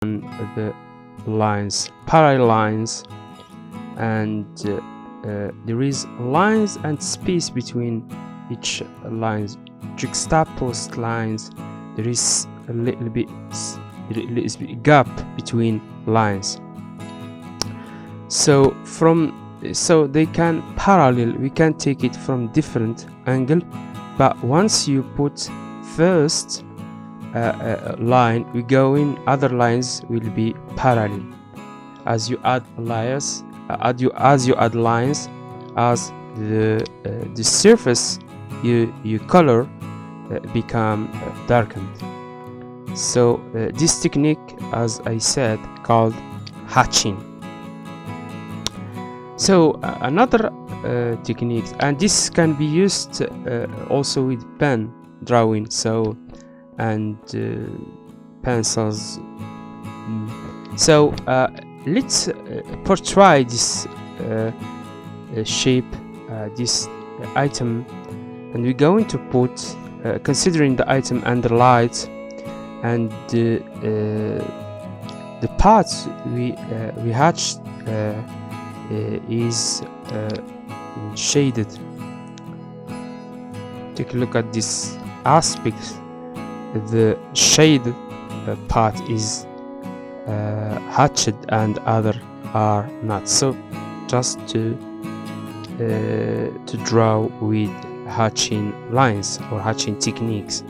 on the lines, parallel lines, and there is lines and space between each lines, juxtaposed lines. There is a little bit gap between lines, so they can parallel. We can take it from different angle, but once you put first line, we go in, other lines will be parallel. As you add layers, as you add lines, as the surface you color become darkened. So this technique, as I said, called hatching. So another technique, and this can be used also with pen drawing, so and pencils. So let's portray this shape, this item, and we're going to put considering the item and the light and the parts we hatched is shaded. Take a look at this aspect. The shade part is hatched and other are not. So just to draw with hatching lines or hatching technique.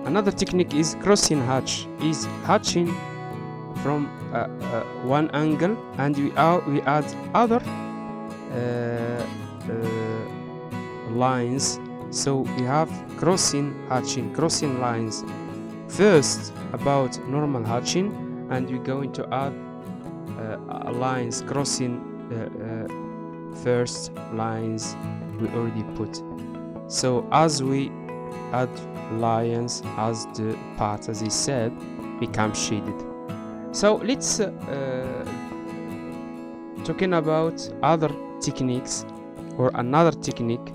Another technique is crossing hatch, is hatching from one angle, and we add other lines. So we have crossing hatching, crossing lines first about normal hatching, and we're going to add lines crossing first lines we already put. So as we add lines, as the part, as I said, become shaded. So let's talking about other techniques, or another technique,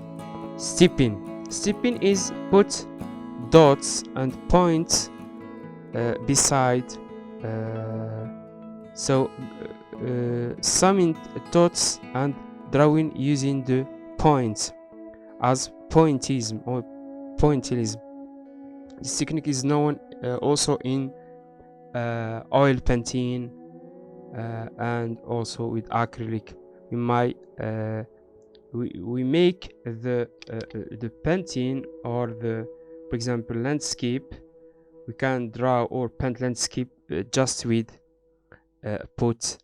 stepping. Stepping is put dots and points beside, summing dots and drawing using the points as pointillism or pointillism. This technique is known also in oil painting and also with acrylic. We might we make the painting or the, for example, landscape. We can draw or paint landscape just with put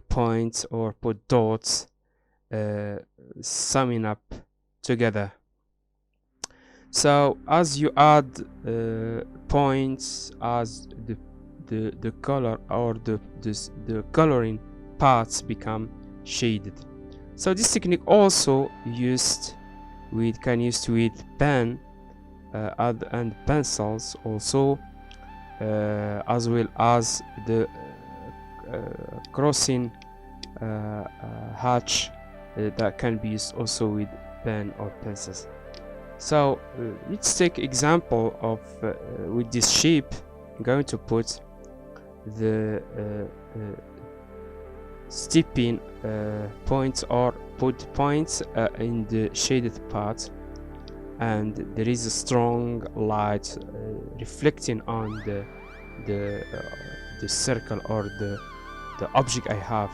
points or put dots, summing up together. So as you add points, as the color or the coloring parts become shaded. So this technique also can used with pen and pencils also, as well as the crossing hatch that can be used also with pen or pencils. So let's take example of with this shape. I'm going to put the stepping points, or put points in the shaded part, and there is a strong light reflecting on the circle or the object I have.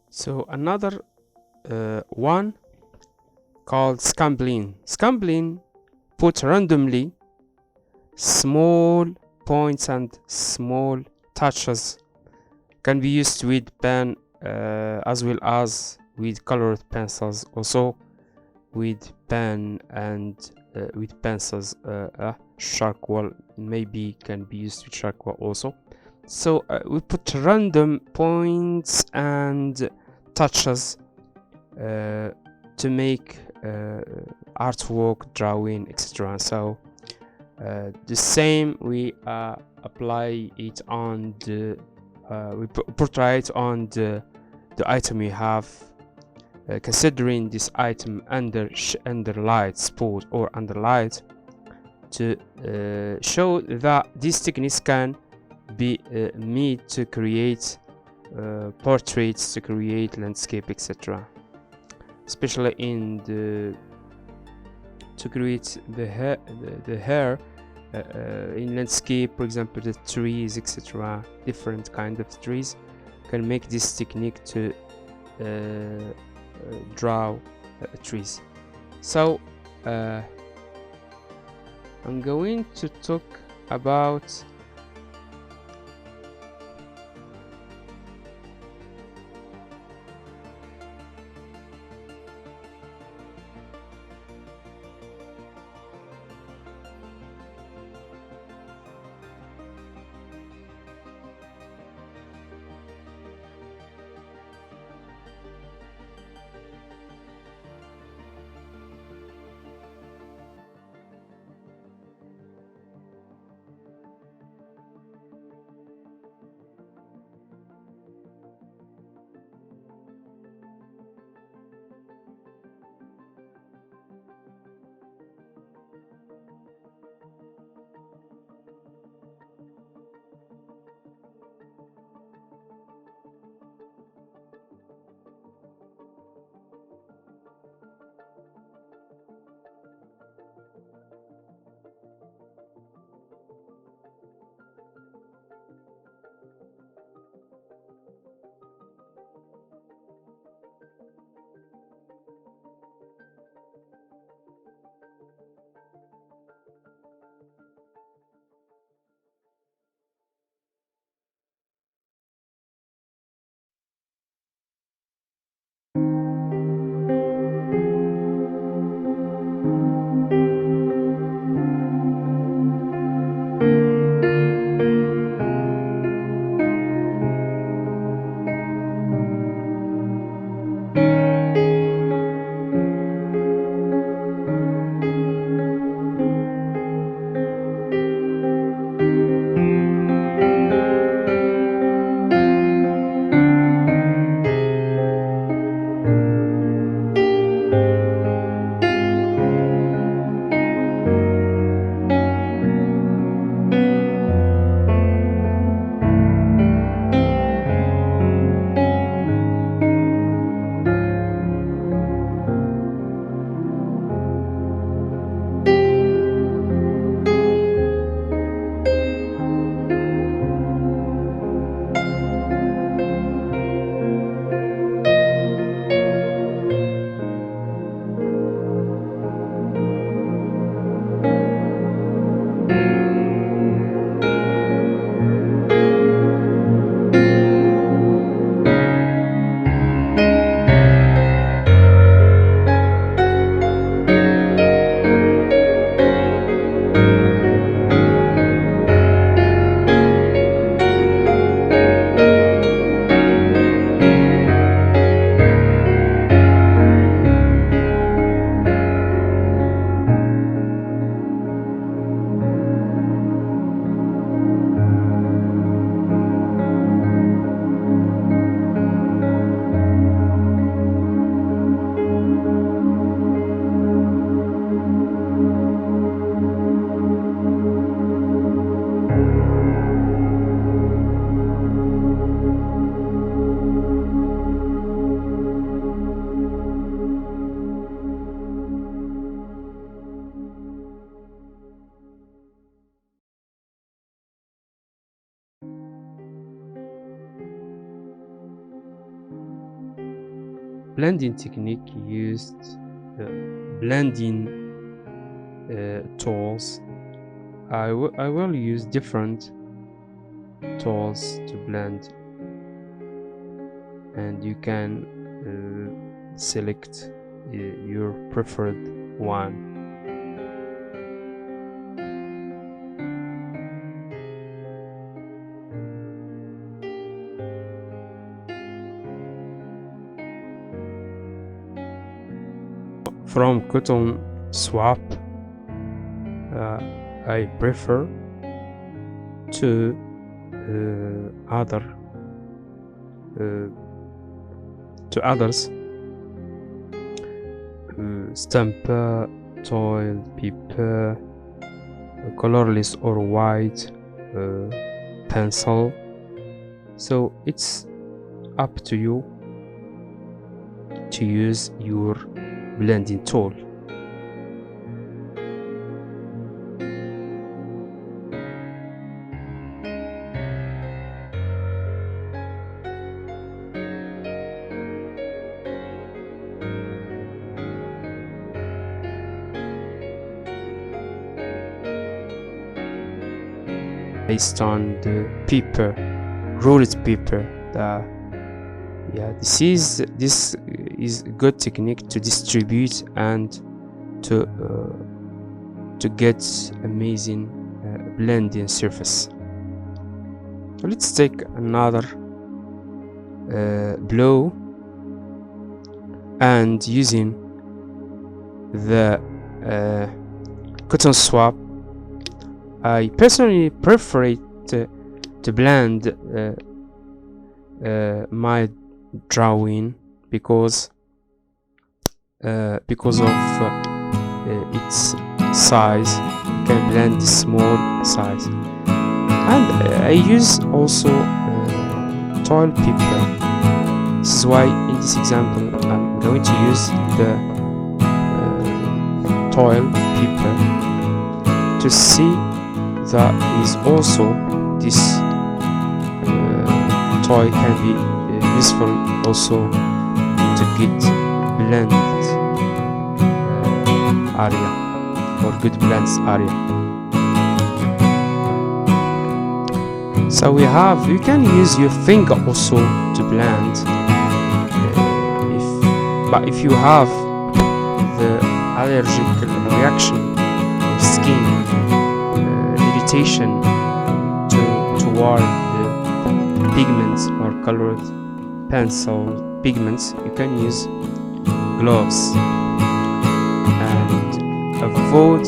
So another one called scambling. Scambling put randomly small points and small touches, can be used with pen as well as with colored pencils, also with pen and with pencils. Charcoal maybe can be used with charcoal also. So we put random points and touches to make artwork, drawing, etc. So the same we apply it on the we portray it on the item we have, considering this item under light spot or under light, to show that these techniques can be made to create portraits, to create landscape, etc. Especially in the to create the hair in landscape, for example the trees, etc. Different kind of trees can make this technique to draw trees. So I'm going to talk about blending technique used blending tools. I will use different tools to blend, and you can select your preferred one. From cotton swap, I prefer to others stamp, toilet paper, colorless or white pencil. So it's up to you to use your blending tool. Based on the paper, rolled paper. This is a good technique to distribute and to get amazing blending surface. Let's take another blow, and using the cotton swap, I personally prefer it to blend my drawing because of its size. You can blend the small size, and I use also toilet paper. This is why in this example I'm going to use the toilet paper to see that is also this toy can be useful also to get blended area or good blends area. So you can use your finger also to blend, but if you have the allergic reaction of skin, irritation toward the pigments or colored pencil pigments, you can use gloves and avoid